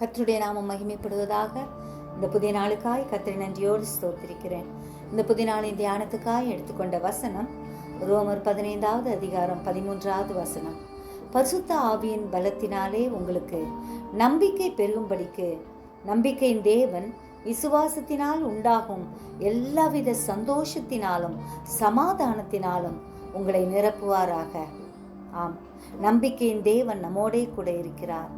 கர்த்தருடைய நாமம் மகிமைப்படுவதாக. இந்த புதிய நாளுக்காய் கர்த்தரை நன்றியோடு ஸ்தோத்திரிக்கிறேன். இந்த புதிய நாளின் தியானத்துக்காய் எடுத்துக்கொண்ட வசனம் ரோமர் 15வது அதிகாரம் 13வது வசனம். பரிசுத்த ஆவியின் பலத்தினாலே உங்களுக்கு நம்பிக்கை பெருகும்படிக்கு நம்பிக்கையின் தேவன் விசுவாசத்தினால் உண்டாகும் எல்லாவித சந்தோஷத்தினாலும் சமாதானத்தினாலும் உங்களை நிரப்புவாராக. ஆம், நம்பிக்கையின் தேவன் நம்மோடே கூட இருக்கிறார்.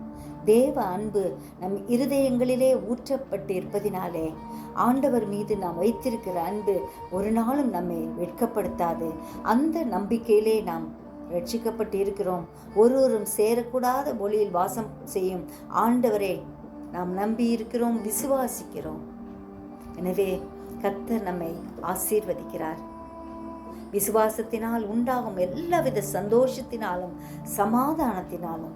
தேவ அன்பு நம் இருதயங்களிலே ஊற்றப்பட்டு இருப்பதினாலே ஆண்டவர் மீது நாம் வைத்திருக்கிற அன்பு ஒரு நாளும் நம்மை வெட்கப்படுத்தாது. அந்த நம்பிக்கையிலே நாம் ரட்சிக்கப்பட்டு இருக்கிறோம். ஒருவரும் சேரக்கூடாத ஒளியில் வாசம் செய்யும் ஆண்டவரை நாம் நம்பி இருக்கிறோம், விசுவாசிக்கிறோம். எனவே கர்த்தர் நம்மை ஆசீர்வதிக்கிறார். விசுவாசத்தினால் உண்டாகும் எல்லாவித சந்தோஷத்தினாலும் சமாதானத்தினாலும்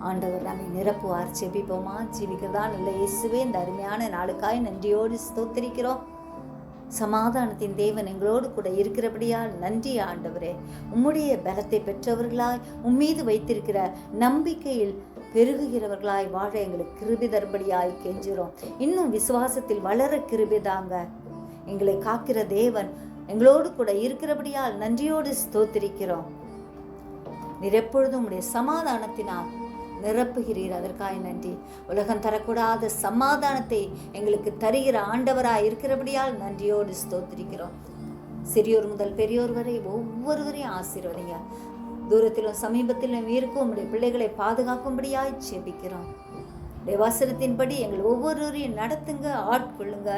ஆண்டவர் நம்மை நிரப்புவார். ஜெபிப்போமா? ஜீவிக்கிறதா நல்ல இயேசுவே, இந்த அருமையான நாளுக்காய் நன்றியோடு ஸ்தோத்திரிக்கிறோம். சமாதானத்தின் தேவன் எங்களோடு கூட இருக்கிறபடியால் நன்றி ஆண்டவரே. உம்முடைய பலத்தை பெற்றவர்களாய் உம்மீது வைத்திருக்கிற நம்பிக்கையில் பெருகுகிறவர்களாய் வாழ எங்களுக்கு கிருபை தரும்படியாய் கெஞ்சுறோம். இன்னும் விசுவாசத்தில் வளர கிருபை தாங்க. எங்களை காக்கிற தேவன் எங்களோடு கூட இருக்கிறபடியால் நன்றியோடு ஸ்தோத்திரிக்கிறோம். நீர் எப்பொழுதும் உடைய சமாதானத்தினால் நிரப்புகிறீர், அதற்காக நன்றி. உலகம் தரக்கூடாத சமாதானத்தை எங்களுக்கு தருகிற ஆண்டவராய் இருக்கிறபடியால் நன்றியோடு ஸ்தோத்திரிக்கிறோம். சிறியோர் முதல் பெரியோர் வரை ஒவ்வொருவரையும் ஆசீர்வதிங்க. தூரத்திலும் சமீபத்திலும் இருக்கும் உடைய பிள்ளைகளை பாதுகாக்கும்படியாய் ஜெபிக்கிறோம். உடைய வசனத்தின்படி எங்கள் ஒவ்வொருவரையும் நடத்துங்க, ஆட்கொள்ளுங்க.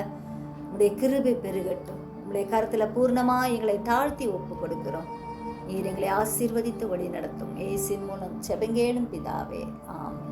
உடைய கிருபை பெருகட்டும். உடைய கருத்துல பூர்ணமாய் எங்களை தாழ்த்தி ஒப்பு கொடுக்கிறோம். நீர் எங்களை ஆசீர்வதித்து வழி நடத்தும். இயேசுவின் மூலம் ஜெபங்கேளும் பிதாவே, ஆமென்.